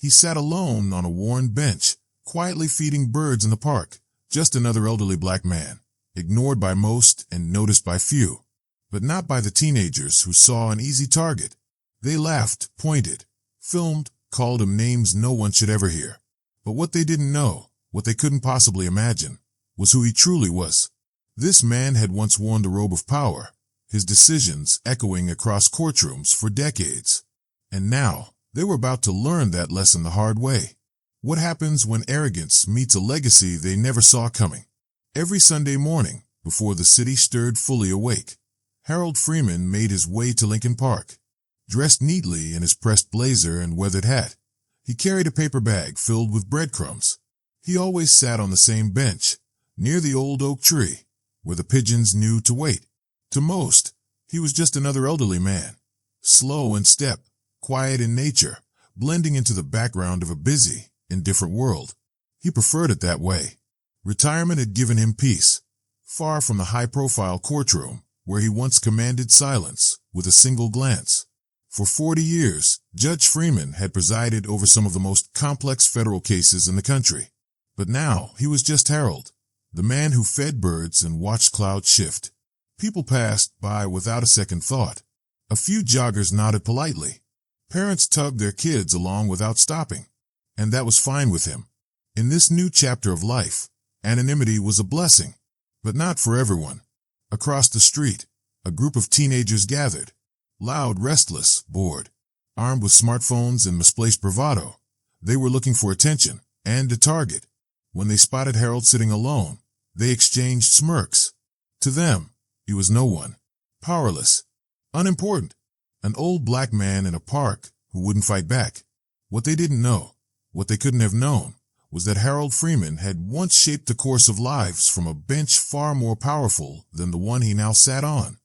He sat alone on a worn bench, quietly feeding birds in the park, just another elderly black man, ignored by most and noticed by few, but not by the teenagers who saw an easy target. They laughed, pointed, filmed, called him names no one should ever hear. But what they didn't know, what they couldn't possibly imagine, was who he truly was. This man had once worn the robe of power, his decisions echoing across courtrooms for decades. And now, they were about to learn that lesson the hard way. What happens when arrogance meets a legacy they never saw coming? Every Sunday morning, before the city stirred fully awake, Harold Freeman made his way to Lincoln Park. Dressed neatly in his pressed blazer and weathered hat, he carried a paper bag filled with breadcrumbs. He always sat on the same bench, near the old oak tree, where the pigeons knew to wait. To most, he was just another elderly man, slow in step, quiet in nature, blending into the background of a busy, indifferent world. He preferred it that way. Retirement had given him peace, far from the high-profile courtroom where he once commanded silence with a single glance. For 40 years, Judge Freeman had presided over some of the most complex federal cases in the country. But now he was just Harold, the man who fed birds and watched clouds shift. People passed by without a second thought. A few joggers nodded politely. Parents tugged their kids along without stopping. And that was fine with him. In this new chapter of life, anonymity was a blessing, but not for everyone. Across the street, a group of teenagers gathered. Loud, restless, bored, armed with smartphones and misplaced bravado. They were looking for attention and a target. When they spotted Harold sitting alone, they exchanged smirks. To them, he was no one, powerless, unimportant, an old black man in a park who wouldn't fight back. What they didn't know, what they couldn't have known, was that Harold Freeman had once shaped the course of lives from a bench far more powerful than the one he now sat on.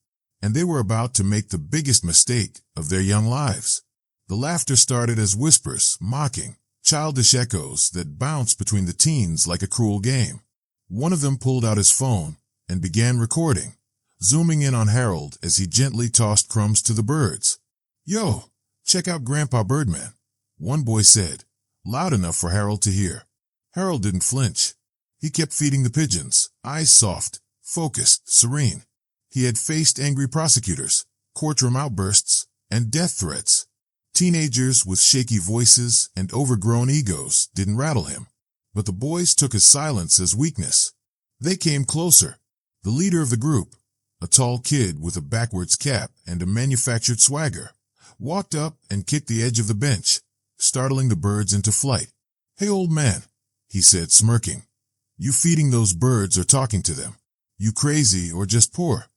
And they were about to make the biggest mistake of their young lives. The laughter started as whispers, mocking, childish echoes that bounced between the teens like a cruel game. One of them pulled out his phone and began recording, zooming in on Harold as he gently tossed crumbs to the birds. "Yo, check out Grandpa Birdman," one boy said, loud enough for Harold to hear. Harold didn't flinch. He kept feeding the pigeons, eyes soft, focused, serene. He had faced angry prosecutors, courtroom outbursts, and death threats. Teenagers with shaky voices and overgrown egos didn't rattle him. But the boys took his silence as weakness. They came closer. The leader of the group, a tall kid with a backwards cap and a manufactured swagger, walked up and kicked the edge of the bench, startling the birds into flight. "Hey, old man," he said, smirking. "You feeding those birds or talking to them? You crazy or just poor?"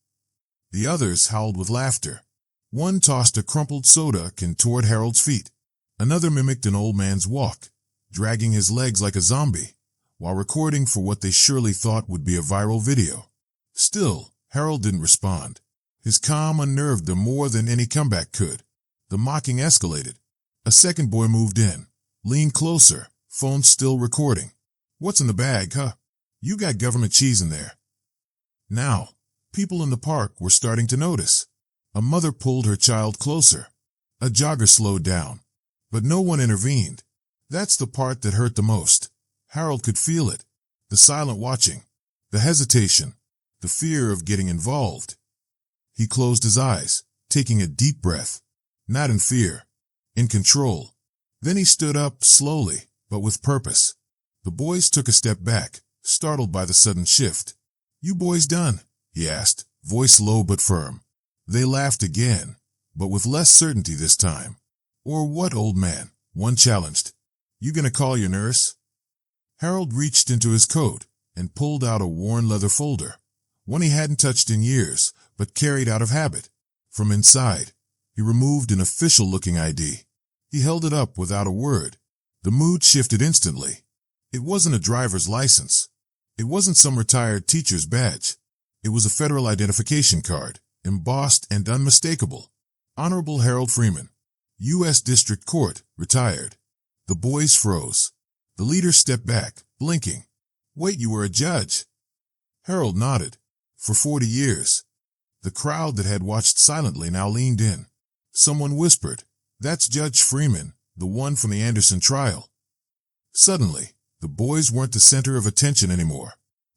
The others howled with laughter. One tossed a crumpled soda can toward Harold's feet. Another mimicked an old man's walk, dragging his legs like a zombie, while recording for what they surely thought would be a viral video. Still, Harold didn't respond. His calm unnerved them more than any comeback could. The mocking escalated. A second boy moved in, leaned closer, phone still recording. "What's in the bag, huh? You got government cheese in there." Now, people in the park were starting to notice. A mother pulled her child closer. A jogger slowed down. But no one intervened. That's the part that hurt the most. Harold could feel it. The silent watching. The hesitation. The fear of getting involved. He closed his eyes, taking a deep breath. Not in fear. In control. Then he stood up slowly, but with purpose. The boys took a step back, startled by the sudden shift. "You boys done?" he asked, voice low but firm. They laughed again, but with less certainty this time. "Or what, old man?" one challenged. "You gonna call your nurse?" Harold reached into his coat and pulled out a worn leather folder, one he hadn't touched in years, but carried out of habit. From inside, he removed an official-looking ID. He held it up without a word. The mood shifted instantly. It wasn't a driver's license. It wasn't some retired teacher's badge. It was a federal identification card, embossed and unmistakable. Honorable Harold Freeman, U.S. District Court, retired. The boys froze. The leader stepped back, blinking. "Wait, you were a judge?" Harold nodded. "For 40 years. The crowd that had watched silently now leaned in. Someone whispered, "That's Judge Freeman, the one from the Anderson trial. Suddenly, the boys weren't the center of attention anymore.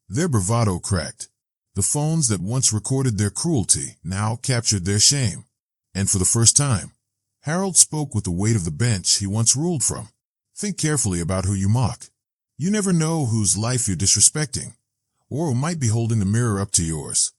Their bravado cracked. The phones that once recorded their cruelty now captured their shame. And for the first time, Harold spoke with the weight of the bench he once ruled from. Think carefully about who you mock. You never know whose life you're disrespecting, or who might be holding the mirror up to yours.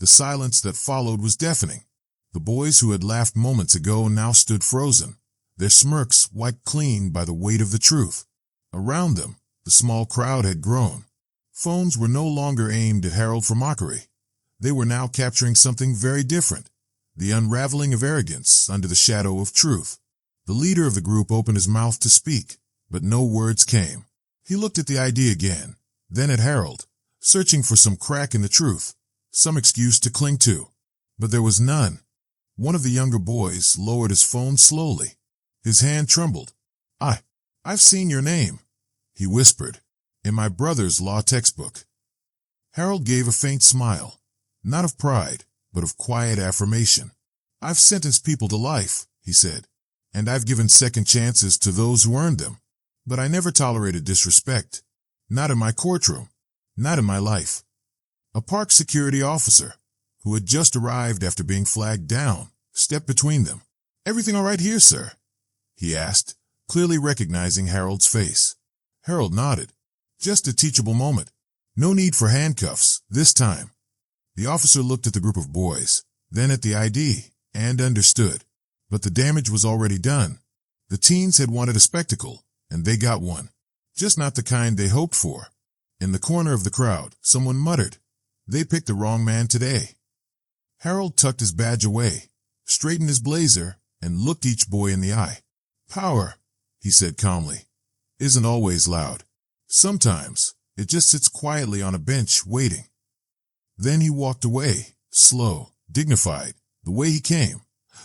The silence that followed was deafening. The boys who had laughed moments ago now stood frozen, their smirks wiped clean by the weight of the truth. Around them, the small crowd had grown. Phones were no longer aimed at Harold for mockery. They were now capturing something very different, the unraveling of arrogance under the shadow of truth. The leader of the group opened his mouth to speak, but no words came. He looked at the ID again, then at Harold, searching for some crack in the truth, some excuse to cling to. But there was none. One of the younger boys lowered his phone slowly. His hand trembled. I've seen your name," he whispered, "in my brother's law textbook." Harold gave a faint smile, not of pride, but of quiet affirmation. "I've sentenced people to life," he said, "and I've given second chances to those who earned them. But I never tolerated disrespect. Not in my courtroom. Not in my life." A park security officer, who had just arrived after being flagged down, stepped between them. "Everything all right here, sir?" he asked, clearly recognizing Harold's face. Harold nodded. Just a teachable moment. No need for handcuffs, this time. The officer looked at the group of boys, then at the ID, and understood. But the damage was already done. The teens had wanted a spectacle, and they got one. Just not the kind they hoped for. In the corner of the crowd, someone muttered, "They picked the wrong man today." Harold tucked his badge away, straightened his blazer, and looked each boy in the eye. "Power," he said calmly, "isn't always loud. Sometimes it just sits quietly on a bench waiting." Then he walked away, slow, dignified, the way he came,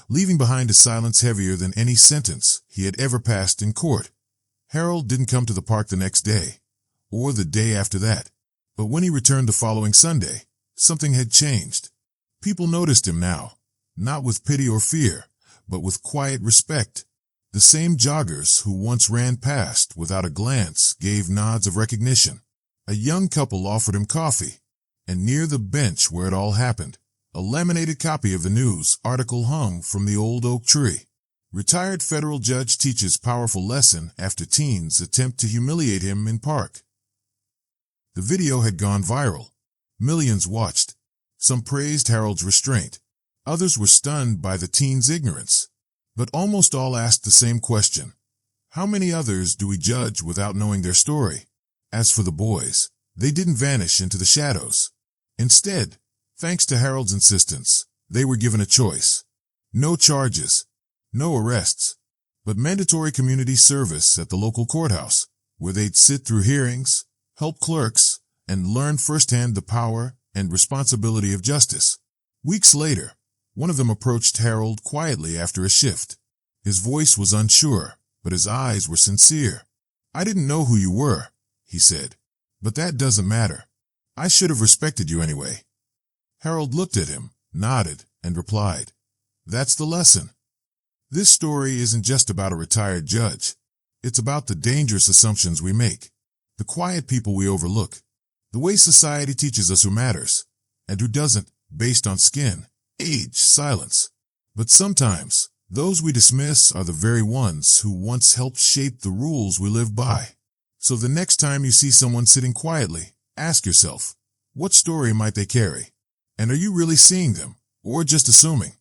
leaving behind a silence heavier than any sentence he had ever passed in court. Harold didn't come to the park the next day, or the day after that. But when he returned the following Sunday, something had changed. People noticed him now, not with pity or fear, but with quiet respect. The same joggers who once ran past without a glance gave nods of recognition. A young couple offered him coffee, and near the bench where it all happened, a laminated copy of the news article hung from the old oak tree. Retired federal judge teaches powerful lesson after teens attempt to humiliate him in park. The video had gone viral. Millions watched. Some praised Harold's restraint. Others were stunned by the teens' ignorance. But almost all asked the same question. How many others do we judge without knowing their story? As for the boys, they didn't vanish into the shadows. Instead, thanks to Harold's insistence, they were given a choice. No charges, no arrests, but mandatory community service at the local courthouse, where they'd sit through hearings, help clerks, and learn firsthand the power and responsibility of justice. Weeks later, one of them approached Harold quietly after a shift. His voice was unsure, but his eyes were sincere. "I didn't know who you were," he said, "but that doesn't matter. I should have respected you anyway." Harold looked at him, nodded, and replied, "That's the lesson." This story isn't just about a retired judge. It's about the dangerous assumptions we make, the quiet people we overlook, the way society teaches us who matters, and who doesn't, based on skin, age, silence. But sometimes, those we dismiss are the very ones who once helped shape the rules we live by. So the next time you see someone sitting quietly, ask yourself, what story might they carry? And are you really seeing them, or just assuming?